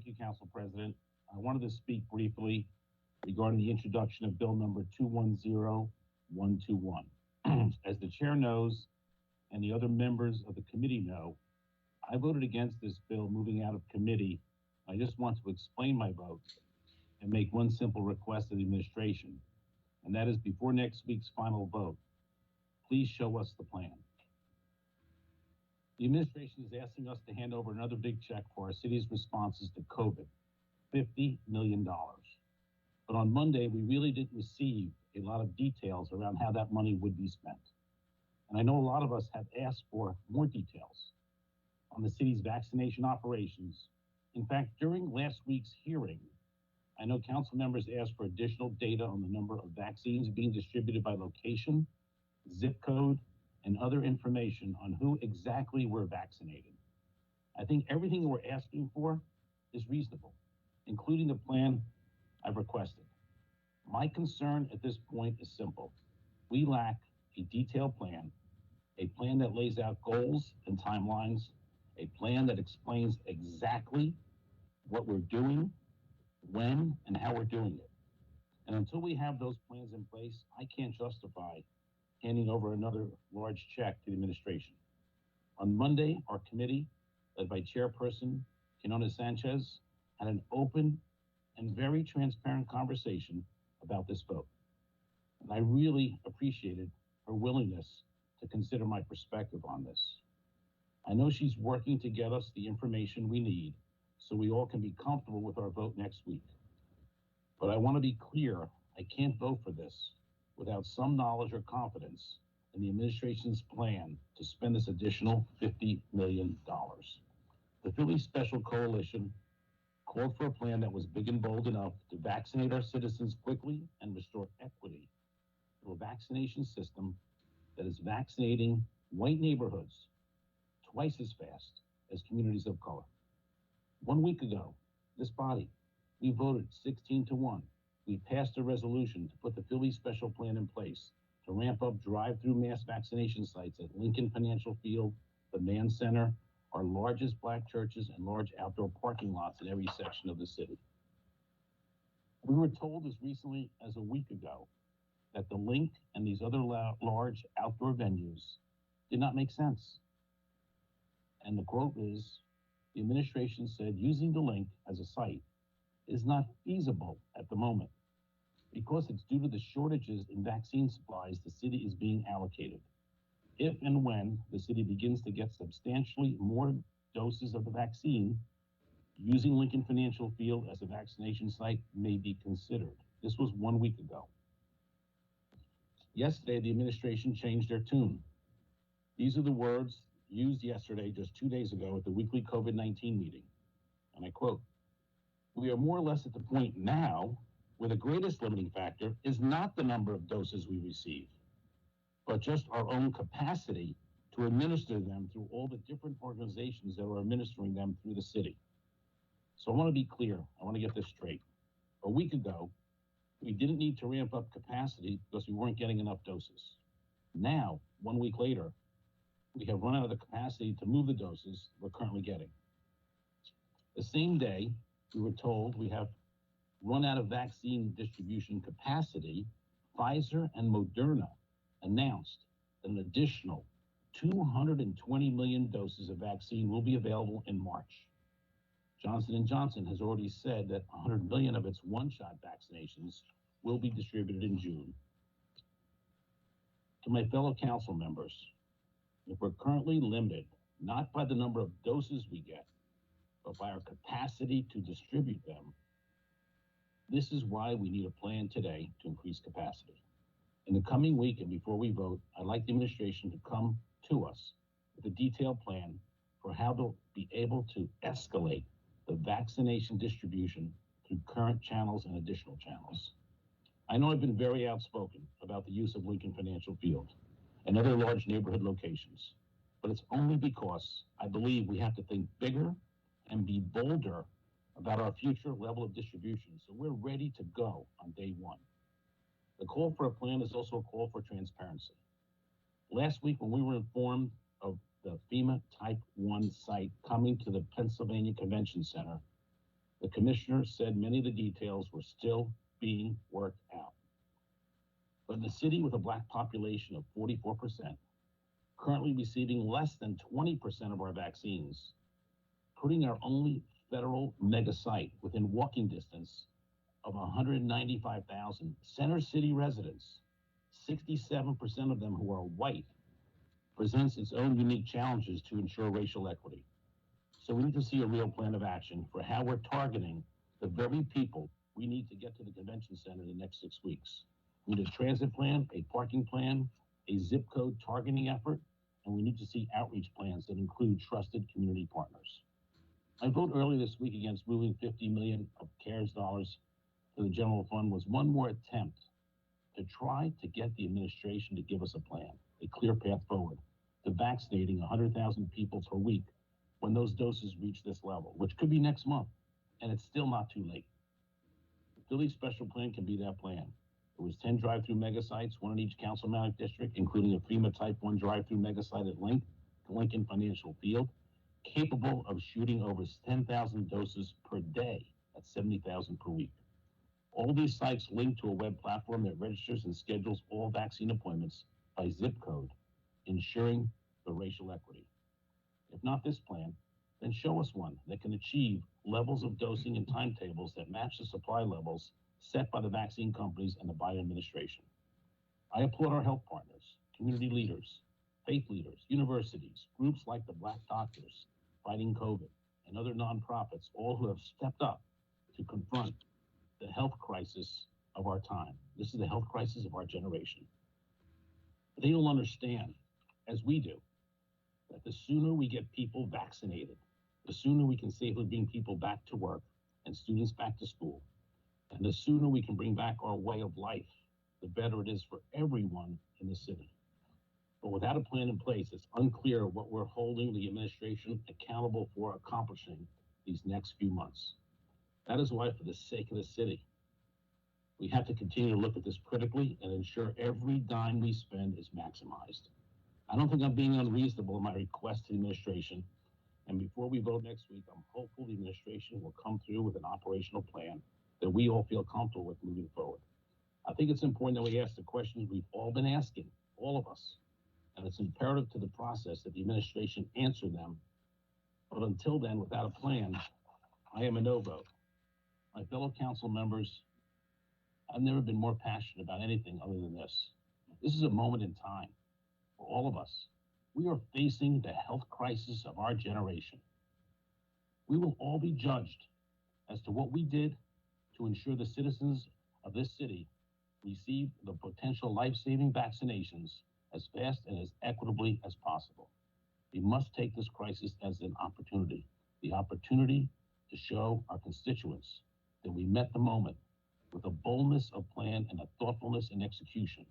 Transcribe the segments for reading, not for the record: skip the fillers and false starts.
you, Council President. I wanted to speak briefly regarding the introduction of Bill number 210121. As the chair knows, and the other members of the committee know, I voted against this bill moving out of committee. I just want to explain my vote and make one simple request of the administration, and that is before next week's final vote, please show us the plan. The administration is asking us to hand over another big check for our city's responses to COVID, $50 million. But on Monday, we really didn't receive a lot of details around how that money would be spent. And I know a lot of us have asked for more details on the city's vaccination operations. In fact, during last week's hearing, I know council members asked for additional data on the number of vaccines being distributed by location, zip code, and other information on who exactly we're vaccinating. I think everything that we're asking for is reasonable, including the plan I've requested. My concern at this point is simple. We lack a detailed plan, a plan that lays out goals and timelines, a plan that explains exactly what we're doing, when, and how we're doing it. And until we have those plans in place, I can't justify handing over another large check to the administration. On Monday, our committee, led by Chairperson Quinona Sanchez, had an open and very transparent conversation about this vote. And I really appreciated her willingness to consider my perspective on this. I know she's working to get us the information we need so we all can be comfortable with our vote next week. But I want to be clear, I can't vote for this without some knowledge or confidence in the administration's plan to spend this additional $50 million. The Philly Special Coalition called for a plan that was big and bold enough to vaccinate our citizens quickly and restore equity through a vaccination system that is vaccinating white neighborhoods twice as fast as communities of color. 1 week ago, this body, we voted 16-1. We passed a resolution to put the Philly Special Plan in place to ramp up drive-through mass vaccination sites at Lincoln Financial Field, the Mann Center, our largest Black churches, and large outdoor parking lots in every section of the city. We were told as recently as a week ago that the link and these other large outdoor venues did not make sense. And the quote is, the administration said using the link as a site is not feasible at the moment because it's due to the shortages in vaccine supplies the city is being allocated. If and when the city begins to get substantially more doses of the vaccine, using Lincoln Financial Field as a vaccination site may be considered. This was 1 week ago. Yesterday, the administration changed their tune. These are the words used yesterday, just 2 days ago, at the weekly COVID-19 meeting. And I quote, "We are more or less at the point now where the greatest limiting factor is not the number of doses we receive, but just our own capacity to administer them through all the different organizations that are administering them through the city." So I want to be clear. I want to get this straight. A week ago, we didn't need to ramp up capacity because we weren't getting enough doses. Now, 1 week later, we have run out of the capacity to move the doses we're currently getting. The same day, we were told we have run out of vaccine distribution capacity. Pfizer and Moderna announced that an additional 220 million doses of vaccine will be available in March. Johnson & Johnson has already said that 100 million of its one-shot vaccinations will be distributed in June. To my fellow council members, if we're currently limited, not by the number of doses we get, but by our capacity to distribute them, this is why we need a plan today to increase capacity. In the coming week and before we vote, I'd like the administration to come to us with a detailed plan for how they'll be able to escalate the vaccination distribution through current channels and additional channels. I know I've been very outspoken about the use of Lincoln Financial Field and other large neighborhood locations, but it's only because I believe we have to think bigger and be bolder about our future level of distribution so we're ready to go on day one. The call for a plan is also a call for transparency. Last week, when we were informed of the FEMA Type 1 site coming to the Pennsylvania Convention Center, The commissioner said many of the details were still being worked out. But in a city with a Black population of 44%, currently receiving less than 20% of our vaccines, putting our only federal mega site within walking distance of 195,000 Center City residents, 67% of them who are white, presents its own unique challenges to ensure racial equity. So we need to see a real plan of action for how we're targeting the very people we need to get to the convention center in the next 6 weeks. We need a transit plan, a parking plan, a zip code targeting effort, and we need to see outreach plans that include trusted community partners. My vote earlier this week against moving $50 million of CARES dollars to the general fund was one more attempt to try to get the administration to give us a plan, a clear path forward to vaccinating 100,000 people per week when those doses reach this level, which could be next month, and it's still not too late. The Philly special plan can be that plan. It was 10 drive-through mega sites, one in each councilmanic district, including a FEMA Type 1 drive-through mega site at Lincoln Financial Field, capable of shooting over 10,000 doses per day. That's 70,000 per week. All these sites link to a web platform that registers and schedules all vaccine appointments by zip code, ensuring the racial equity. If not this plan, then show us one that can achieve levels of dosing and timetables that match the supply levels set by the vaccine companies and the Biden administration. I applaud our health partners, community leaders, faith leaders, universities, groups like the Black Doctors Fighting COVID, and other nonprofits, all who have stepped up to confront the health crisis of our time. This is the health crisis of our generation. They will understand, as we do, that the sooner we get people vaccinated, the sooner we can safely bring people back to work and students back to school, and the sooner we can bring back our way of life, the better it is for everyone in the city. But without a plan in place, it's unclear what we're holding the administration accountable for accomplishing these next few months. That is why, for the sake of the city, we have to continue to look at this critically and ensure every dime we spend is maximized. I don't think I'm being unreasonable in my request to the administration, and before we vote next week, I'm hopeful the administration will come through with an operational plan that we all feel comfortable with moving forward. I think it's important that we ask the questions we've all been asking, all of us, and it's imperative to the process that the administration answer them. But until then, without a plan, I am a no vote. My fellow council members, I've never been more passionate about anything other than this. This is a moment in time for all of us. We are facing the health crisis of our generation. We will all be judged as to what we did to ensure the citizens of this city receive the potential life-saving vaccinations as fast and as equitably as possible. We must take this crisis as an opportunity, the opportunity to show our constituents that we met the moment with a boldness of plan and a thoughtfulness in execution.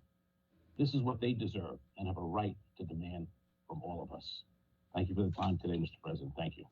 This is what they deserve and have a right to demand from all of us. Thank you for the time today, Mr. President. Thank you.